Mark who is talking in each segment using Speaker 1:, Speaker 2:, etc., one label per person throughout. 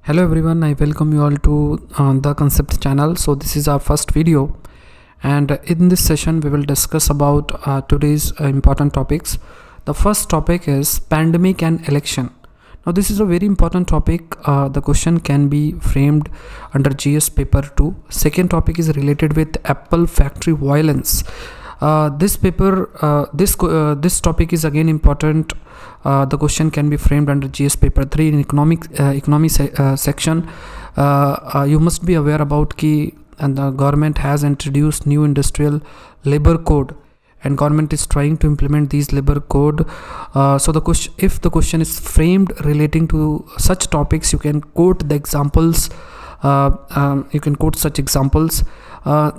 Speaker 1: Hello everyone, I welcome you all to the Concept channel. So this is our first video, and in this session we will discuss about today's important topics. The first topic is pandemic and election. Now this is a very important topic. The question can be framed under GS paper 2. Second topic is related with Apple factory violence. This topic is again important. The question can be framed under GS paper 3 in economy section. You must be aware about and the government has introduced new industrial labor code, and government is trying to implement these labor code. So the question, if the question is framed relating to such topics, you can quote the examples. You can quote such examples.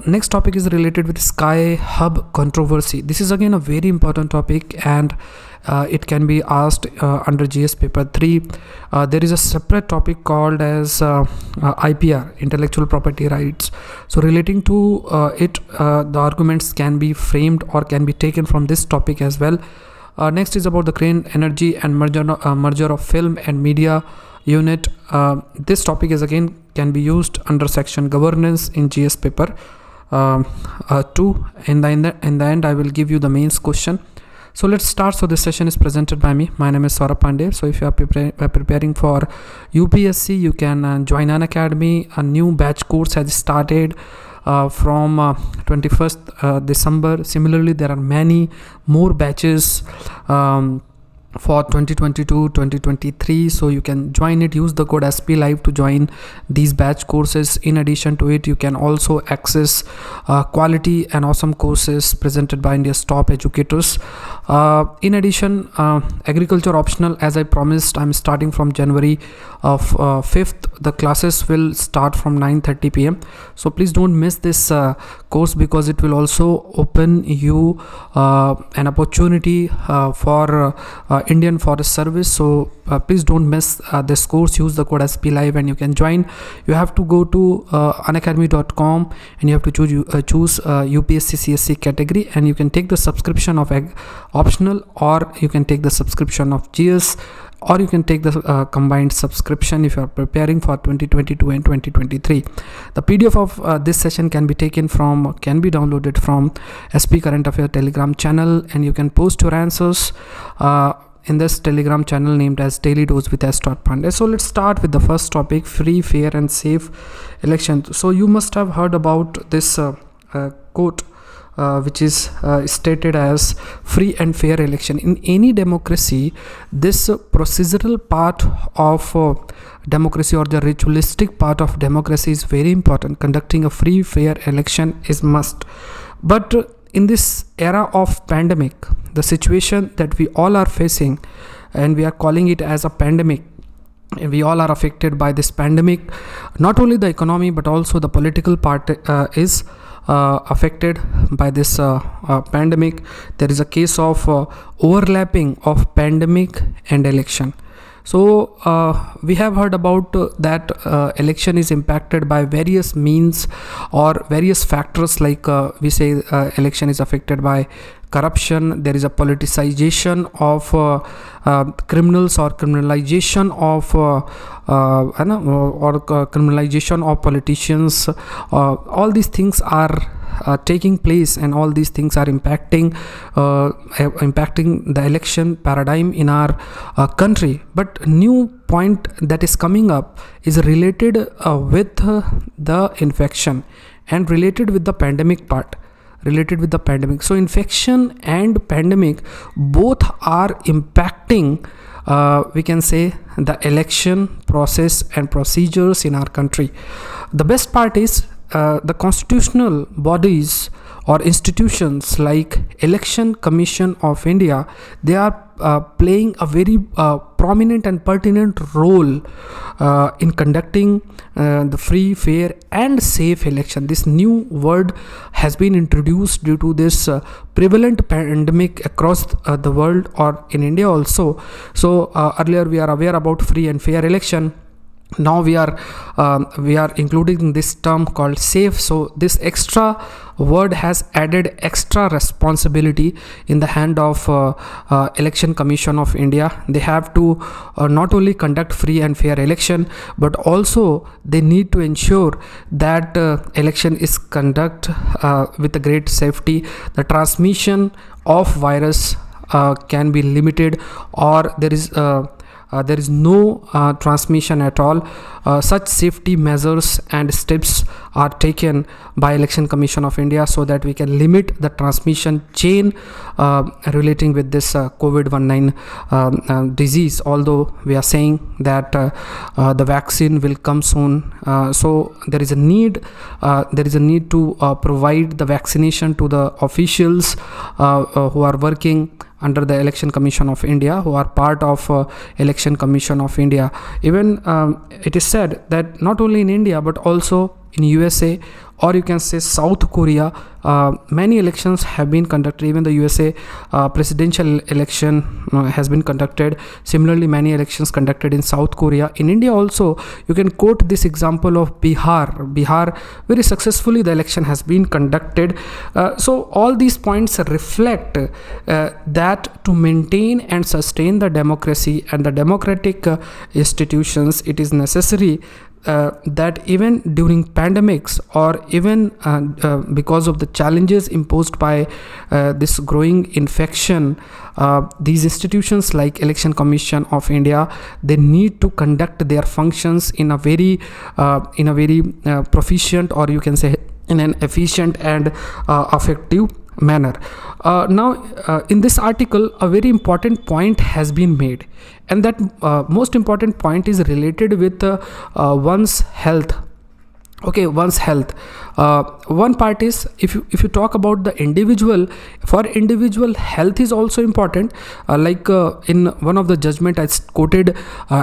Speaker 1: Next topic is related with Sky Hub controversy. This is again a very important topic, and it can be asked under GS paper 3. There is a separate topic called as IPR, intellectual property rights. So relating to it, the arguments can be framed or can be taken from this topic as well. Next is about the Crane Energy and merger of film and media unit. This topic is again can be used under section governance in GS paper 2. In the end I will give you the mains question. So let's start. So this session is presented by me. My name is Saurabh Pandey. So if you are preparing for UPSC, you can join Unacademy. A new batch course has started from 21st December. Similarly, there are many more batches for 2022-2023, so you can join it. Use the code SPLive to join these batch courses. In addition to it, you can also access quality and awesome courses presented by India's top educators. In addition, agriculture optional, as I promised, I'm starting from January of 5th. The classes will start from 9:30 p.m. so please don't miss this course, because it will also open you an opportunity for Indian Forest Service. So please don't miss this course. Use the code SPLive and you can join. You have to go to unacademy.com and you have to choose UPSC CSE category, and you can take the subscription of optional, or you can take the subscription of GS, or you can take the combined subscription if you are preparing for 2022 and 2023. The PDF of this session can be downloaded from SP Current Affair Telegram channel, and you can post your answers in this Telegram channel named as Daily Dose with Saurabh Pandey. So let's start with the first topic: free, fair and safe election. So you must have heard about this quote which is stated as free and fair election. In any democracy, this procedural part of democracy, or the ritualistic part of democracy, is very important. Conducting a free, fair election is must. But in this era of pandemic, the situation that we all are facing, and we are calling it as a pandemic, we all are affected by this pandemic. Not only the economy but also the political part is affected by this pandemic. There is a case of overlapping of pandemic and election. So we have heard about that election is impacted by various means or various factors, like we say election is affected by corruption. There is a politicization of criminals, or criminalization of criminalization of politicians. All these things are taking place, and all these things are impacting the election paradigm in our country. But new point that is coming up is related with the infection and related with the pandemic part. So infection and pandemic both are impacting, we can say, the election process and procedures in our country. The best part is the constitutional bodies or institutions like Election Commission of India, they are playing a very prominent and pertinent role in conducting the free, fair and safe election. This new word has been introduced due to this prevalent pandemic across the world, or in India also. So earlier we are aware about free and fair election. Now we are including this term called safe. So this extra word has added extra responsibility in the hand of Election Commission of India. They have to not only conduct free and fair election, but also they need to ensure that election is conduct with a great safety. The transmission of virus can be limited, or there is no transmission at all. Such safety measures and steps are taken by Election Commission of India so that we can limit the transmission chain relating with this COVID-19 disease. Although we are saying that the vaccine will come soon, so there is a need to provide the vaccination to the officials who are working under the Election Commission of India, who are part of Election Commission of India. Even it is said that not only in India but also in USA, or you can say South Korea, many elections have been conducted. Even the USA presidential election has been conducted. Similarly, many elections conducted in South Korea. In India also, you can quote this example of Bihar, very successfully the election has been conducted. So all these points reflect that to maintain and sustain the democracy and the democratic institutions, it is necessary that even during pandemics, or even because of the challenges imposed by this growing infection, these institutions like Election Commission of India, they need to conduct their functions in a very proficient, or you can say in an efficient and effective manner. Now in this article, a very important point has been made, and that most important point is related with one's health. Okay, one's health. One part is, if you talk about the individual, for individual health is also important. In one of the judgment I quoted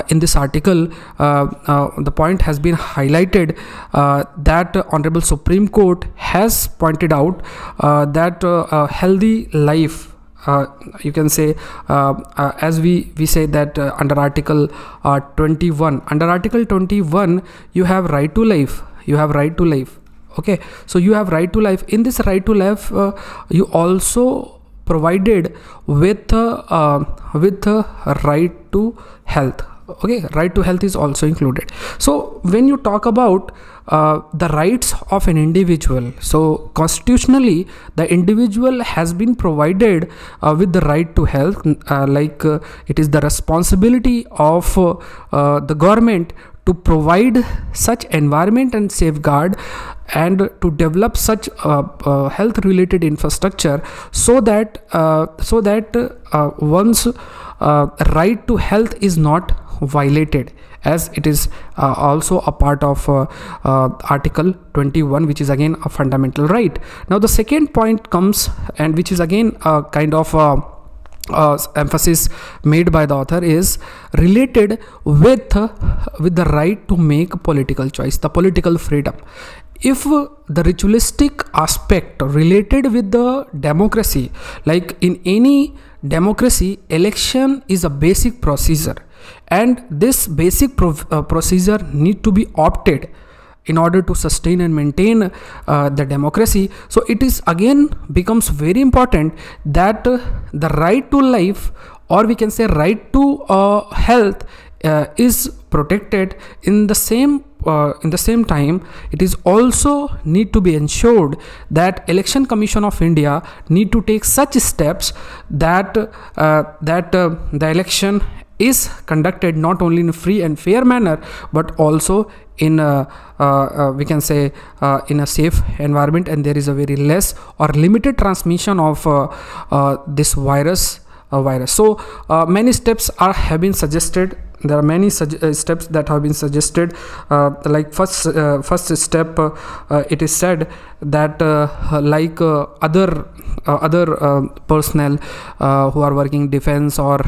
Speaker 1: in this article, the point has been highlighted that Honorable Supreme Court has pointed out that a healthy life, you can say, as we say that under Article 21, you have right to life. Okay, so you have right to life. In this right to life, you also provided with right to health. Okay, right to health is also included. So when you talk about the rights of an individual, so constitutionally the individual has been provided with the right to health. It is the responsibility of the government to provide such environment and safeguard, and to develop such health related infrastructure, so that one's right to health is not violated, as it is also a part of Article 21, which is again a fundamental right. Now the second point comes, and which is again a kind of emphasis made by the author, is related with the right to make political choice, the political freedom. If the ritualistic aspect related with the democracy, like in any democracy, election is a basic procedure, and this basic procedure need to be opted in order to sustain and maintain the democracy. So it is again becomes very important that the right to life, or we can say right to health, is protected. In the same time, it is also need to be ensured that Election Commission of India need to take such steps that the election is conducted not only in a free and fair manner, but also in we can say in a safe environment, and there is a very less or limited transmission of this virus. So many steps have been suggested. There are many steps that have been suggested. Like first step, it is said that personnel who are working defense or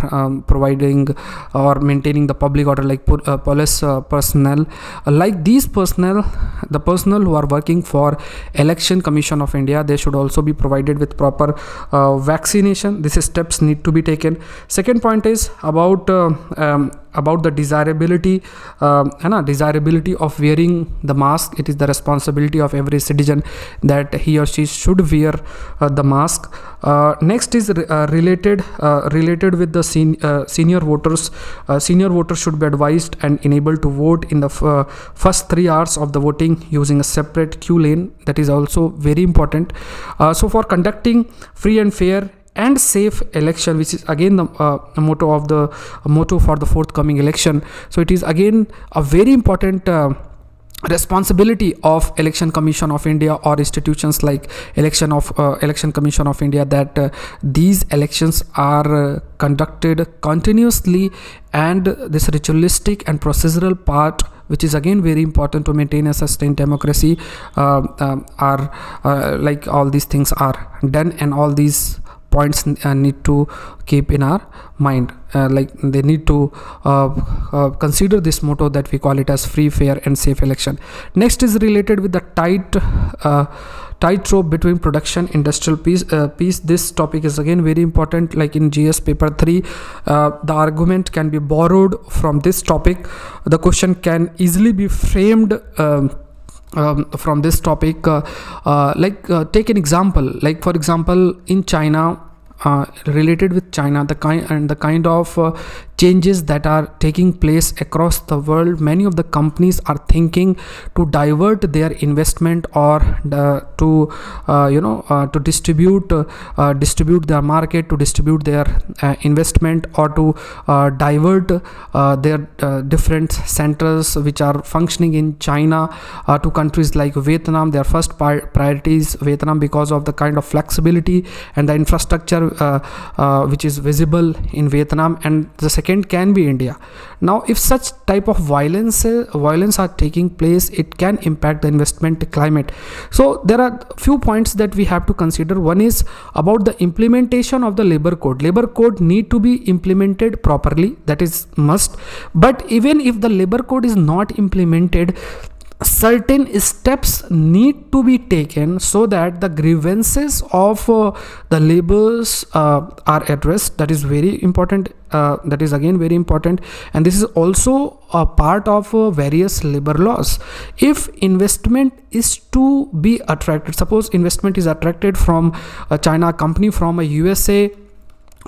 Speaker 1: providing or maintaining the public order, like police personnel, like these personnel, the personnel who are working for Election Commission of India, they should also be provided with proper vaccination. These steps need to be taken. Second point is about the desirability of wearing the mask. It is the responsibility of every citizen that he or she should wear the mask. Next is related with the senior voters. Senior voters should be advised and enabled to vote in the first 3 hours of the voting using a separate queue lane. That is also very important. So for conducting free and fair and safe election, which is again the motto for the forthcoming election, so it is again a very important responsibility of Election Commission of India or institutions like Election Commission of India, that these elections are conducted continuously, and this ritualistic and procedural part, which is again very important to maintain a sustained democracy, are like all these things are done, and all these points need to keep in our mind. Like they need to consider this motto that we call it as free, fair and safe election. Next is related with the tightrope between production industrial peace. This topic is again very important. Like in GS paper 3, the argument can be borrowed from this topic. The question can easily be framed from this topic. Take an example, like for example in China, related with China, the kind of changes that are taking place across the world. Many of the companies are thinking to divert their investment or to distribute their market, to distribute their investment, or to divert their different centers which are functioning in China to countries like Vietnam. Their first priority is Vietnam because of the kind of flexibility and the infrastructure which is visible in Vietnam, and the second can be India. Now if such type of violence are taking place, it can impact the investment climate. So there are few points that we have to consider. One is about the implementation of the labor code. Labor code need to be implemented properly, that is must. But even if the labor code is not implemented, certain steps need to be taken so that the grievances of the laborers are addressed. That is very important. That is again very important, and this is also a part of various labor laws. If investment is to be attracted, suppose investment is attracted from a China company, from a USA,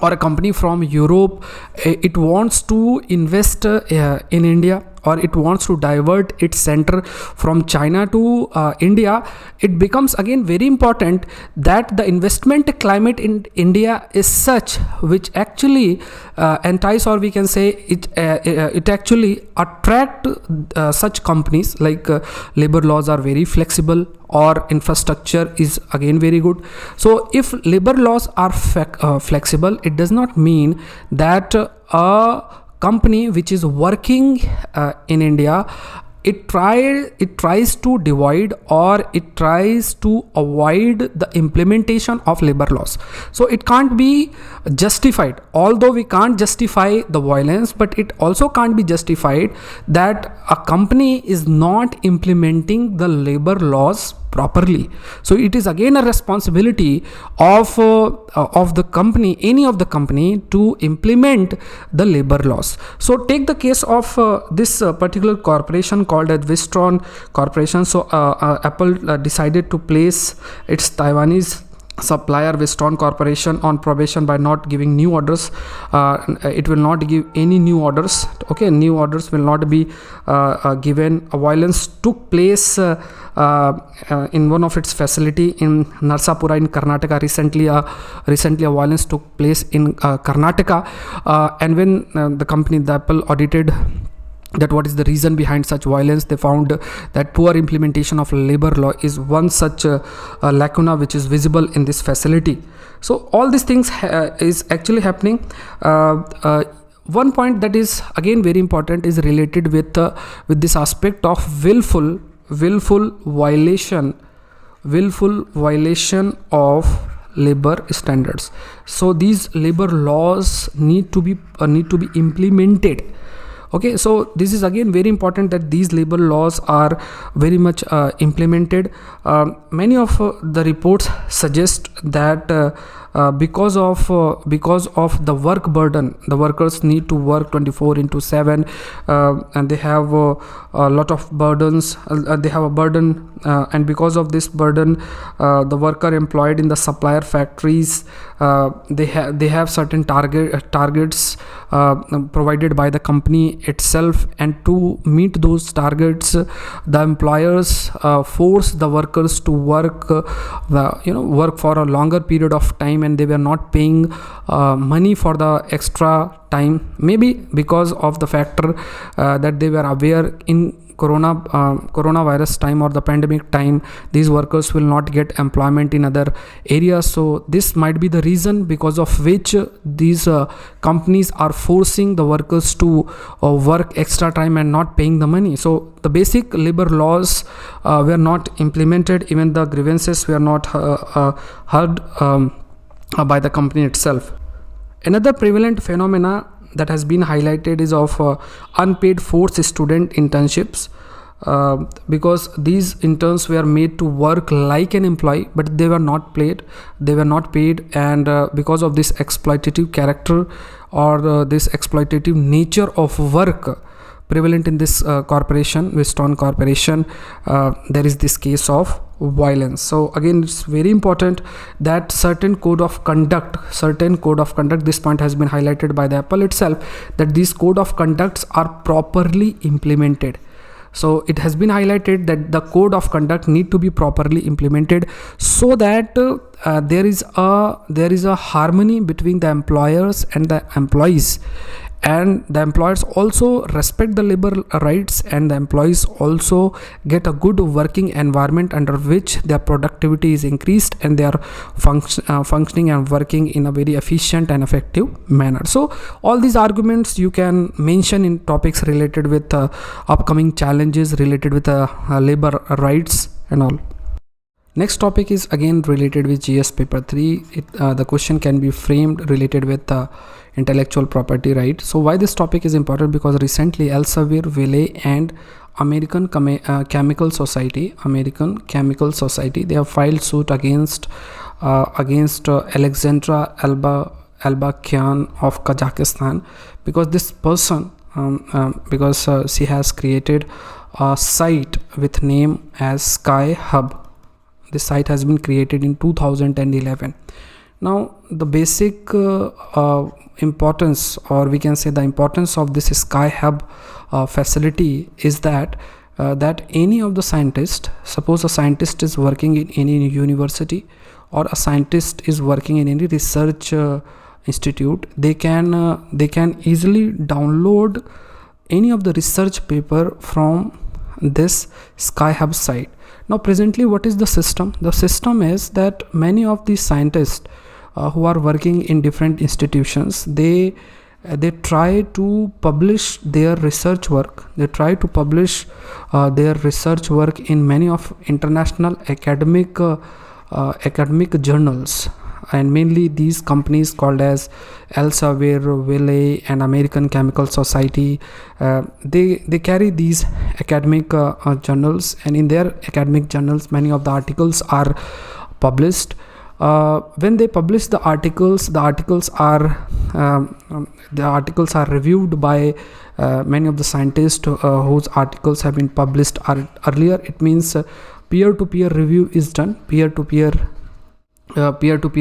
Speaker 1: or a company from Europe, it wants to invest in India, or it wants to divert its center from China to India, it becomes again very important that the investment climate in India is such which actually entice, or we can say it actually attract such companies. Like labor laws are very flexible, or infrastructure is again very good. So if labor laws are flexible, it does not mean that a company which is working in India, it tries to divide, or it tries to avoid the implementation of labor laws. So it can't be justified. Although we can't justify the violence, but it also can't be justified that a company is not implementing the labor laws properly. So it is again a responsibility of the company, any of the company, to implement the labor laws. So take the case of this particular corporation called as Wistron Corporation. So Apple decided to place its Taiwanese supplier Wistron Corporation on probation by not giving new orders. It will not give any new orders. Okay, new orders will not be given. A violence took place in one of its facility in Narsapura in Karnataka. Recently a violence took place in Karnataka, and when the company, the Apple, audited that what is the reason behind such violence, they found that poor implementation of labor law is one such lacuna which is visible in this facility. So all these things is actually happening. One point that is again very important is related with this aspect of willful violation of labor standards. So these labor laws need to be implemented. Okay, so this is again very important that these labor laws are very much implemented. Many of the reports suggest that because of the work burden, the workers need to work 24/7, and they have a lot of burdens. They have a burden, and because of this burden, the worker employed in the supplier factories, they have certain targets provided by the company itself, and to meet those targets, the employers force the workers to work for a longer period of time, and they were not paying money for the extra time, maybe because of the factor that they were aware in coronavirus time or the pandemic time, these workers will not get employment in other areas. So this might be the reason because of which these companies are forcing the workers to work extra time and not paying the money. So the basic labor laws were not implemented, even the grievances were not heard by the company itself. Another prevalent phenomena that has been highlighted is of unpaid forced student internships, because these interns were made to work like an employee, but they were not paid, and because of this exploitative character or this exploitative nature of work prevalent in this corporation, Weston Corporation, there is this case of violence. So again, it's very important that certain code of conduct, this point has been highlighted by the Apple itself, that these code of conducts are properly implemented. So it has been highlighted that the code of conduct need to be properly implemented, so that there is a harmony between the employers and the employees, and the employers also respect the labor rights, and the employees also get a good working environment under which their productivity is increased and they are functioning and working in a very efficient and effective manner. So all these arguments you can mention in topics related with upcoming challenges related with labor rights and all. Next topic is again related with GS paper 3. The question can be framed related with intellectual property right. So why this topic is important? Because recently Elsevier, Wiley and American Chemical Society, they have filed suit against Alexandra Albakian of Kazakhstan, because this person because she has created a site with name as Sky Hub. This site has been created in 2011. Now the basic importance, or we can say the importance of this Sky Hub facility is that any of the scientists, suppose a scientist is working in any university or a scientist is working in any research institute, they can easily download any of the research paper from this Sky Hub site. Now presently what is the system? The system is that many of these scientists who are working in different institutions, they try to publish their research work. They try to publish their research work in many of international academic journals, and mainly these companies called as Elsevier, Wiley and American Chemical Society, they carry these academic journals, and in their academic journals many of the articles are published. When they publish the articles are reviewed by many of the scientists whose articles have been published earlier. It means peer-to-peer review is done. Peer-to-peer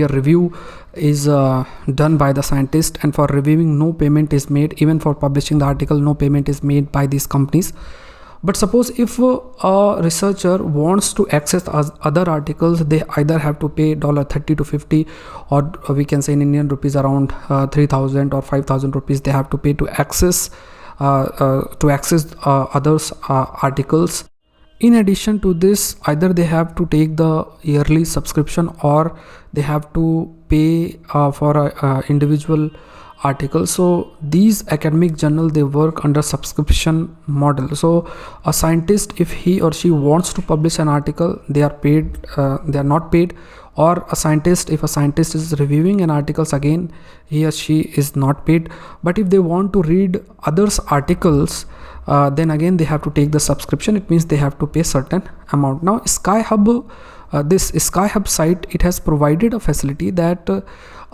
Speaker 1: review is done by the scientist, and for reviewing no payment is made. Even for publishing the article, no payment is made by these companies. But suppose if a researcher wants to access other articles, they either have to pay $30 to $50, or we can say in Indian rupees around 3,000 or 5,000 rupees they have to pay to access others articles. In addition to this, either they have to take the yearly subscription, or they have to pay for a individual article. So these academic journal, they work under subscription model. So a scientist, if he or she wants to publish an article, they are paid, they are not paid, or a scientist, if a scientist is reviewing an articles, again he or she is not paid. But if they want to read others articles, then again they have to take the subscription. It means they have to pay certain amount. Now SkyHub, this SkyHub site, it has provided a facility that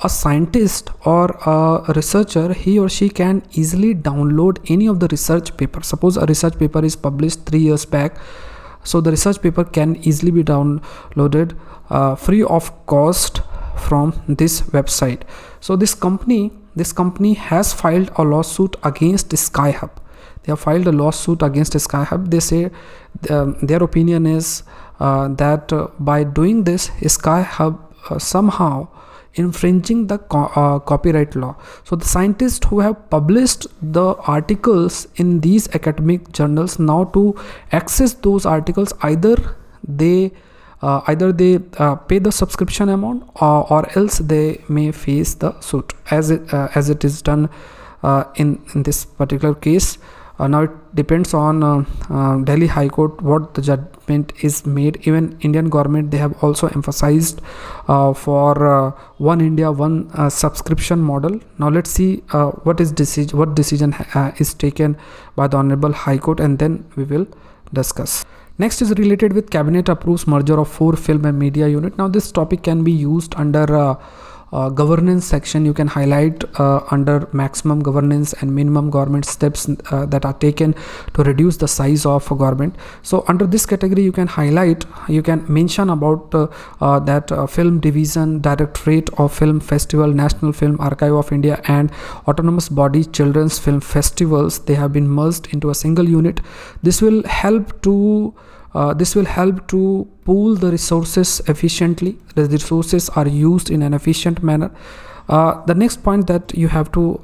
Speaker 1: a scientist or a researcher, he or she can easily download any of the research paper. Suppose a research paper is published 3 years back, so the research paper can easily be downloaded free of cost from this website. So this company has filed a lawsuit against SkyHub. They have filed a lawsuit against SkyHub. They say their opinion is that by doing this, SkyHub somehow infringing the copyright law. So the scientists who have published the articles in these academic journals, now to access those articles, either they pay the subscription amount, or else they may face the suit, as it is done in this particular case. Now it depends on Delhi High Court what the judgment is made. Even Indian government, they have also emphasized for one India, one subscription model. Now let's see what decision is taken by the Honorable High Court, and then we will discuss. Next is related with Cabinet approves merger of 4 film and media unit. Now this topic can be used under governance section. You can highlight under maximum governance and minimum government steps that are taken to reduce the size of government. So under this category, you can highlight, you can mention about that film division, directorate of film festival, National Film Archive of India, and autonomous body children's film festivals, they have been merged into a single unit. This will help to pool the resources efficiently. The resources are used in an efficient manner. The next point that you have to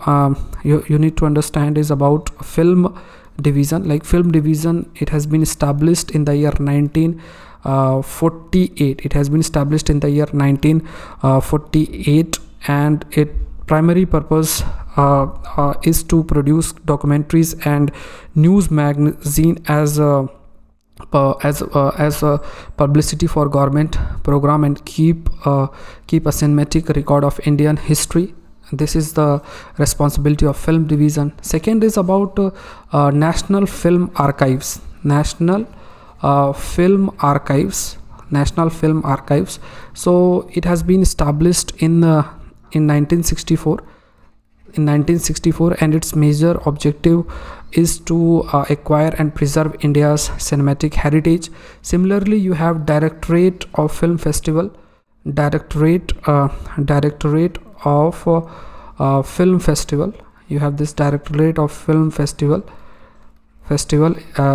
Speaker 1: you need to understand is about film division. Like film division, it has been established in the year 1948. It has been established in the year 1948, and its primary purpose is to produce documentaries and news magazine as a publicity for government program, and keep a cinematic record of Indian history. This is the responsibility of film division. Second is about National Film Archives. National Film Archives. So it has been established in 1964. And its major objective is to acquire and preserve India's cinematic heritage. Similarly, you have Directorate of Film Festival, Directorate of Film Festival. You have this Directorate of Film Festival,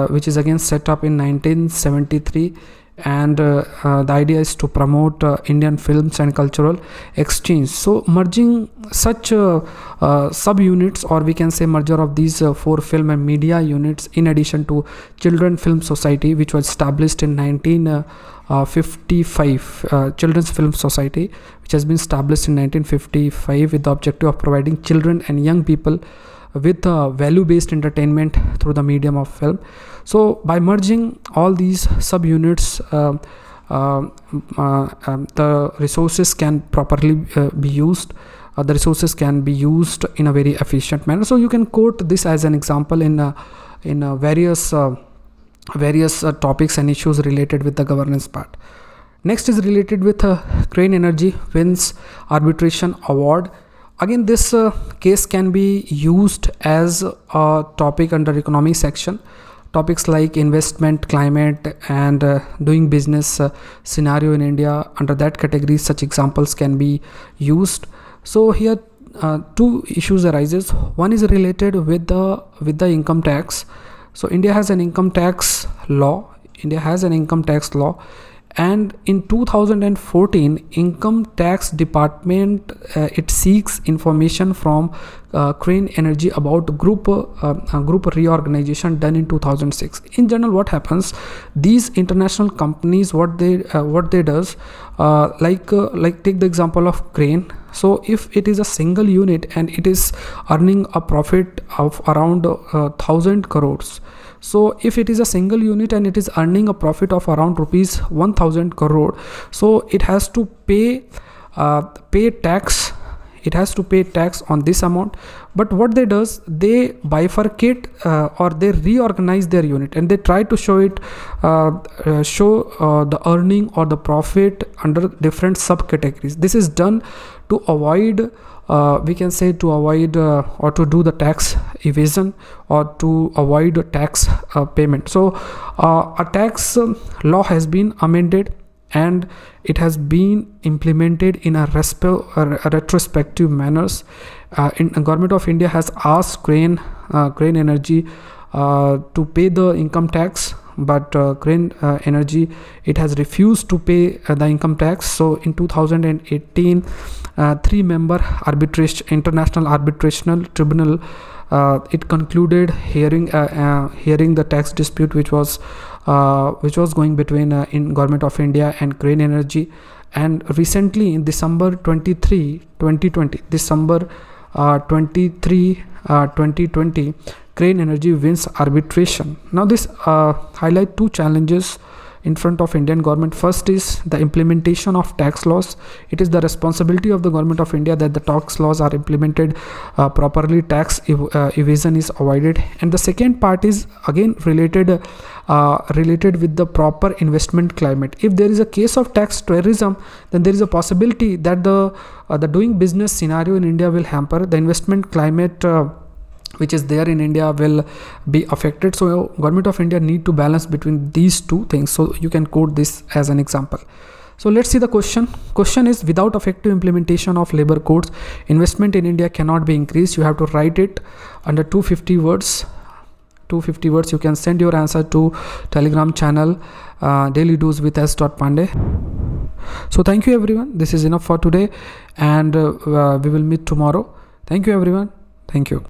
Speaker 1: which is again set up in 1973. And the idea is to promote Indian films and cultural exchange. So merging such sub-units, or we can say merger of these 4 film and media units, in addition to Children Film Society, which was established in 1955, Children's Film Society, which has been established in 1955 with the objective of providing children and young people with value-based entertainment through the medium of film. So by merging all these subunits, the resources can properly be used. The resources can be used in a very efficient manner. So you can quote this as an example in various topics and issues related with the governance part. Next is related with Crane Energy wins arbitration award. Again, this case can be used as a topic under economic section. Topics like investment, climate, and doing business scenario in India, under that category, such examples can be used. So here 2 issues arises. One is related with the income tax. So India has an income tax law. And in 2014, Income Tax Department it seeks information from Crane Energy about group reorganization done in 2006. In general, what happens? These international companies, what they does, like take the example of Crane. So if it is a single unit and it is earning a profit of around 1,000 crores. So if it is a single unit and it is earning a profit of around rupees 1000 crore, so it has to pay tax. It has to pay tax on this amount. But what they does, they bifurcate or they reorganize their unit, and they try to show it the earning or the profit under different subcategories. This is done to avoid we can say to avoid or to do the tax evasion or to avoid tax payment. So a tax law has been amended, and it has been implemented in a retrospective manners. Government of India has asked Crane Energy to pay the income tax, but Crane Energy, it has refused to pay the income tax. So in 2018, 3-member international arbitration tribunal, it concluded hearing the tax dispute which was going between in Government of India and Crane Energy. And recently in December 23, 2020, Crane Energy wins arbitration. Now this highlight two challenges in front of Indian government. First is the implementation of tax laws. It is the responsibility of the Government of India that the tax laws are implemented properly, tax evasion is avoided. And the second part is again related with the proper investment climate. If there is a case of tax terrorism, then there is a possibility that the doing business scenario in India will hamper. The investment climate which is there in India will be affected. So Government of India need to balance between these two things. So you can quote this as an example. So let's see the question. Question is, without effective implementation of labor codes, investment in India cannot be increased. You have to write it under 250 words. 250 words. You can send your answer to Telegram channel Daily Do's with S.Pandey. So thank you everyone. This is enough for today, and we will meet tomorrow. Thank you everyone. Thank you.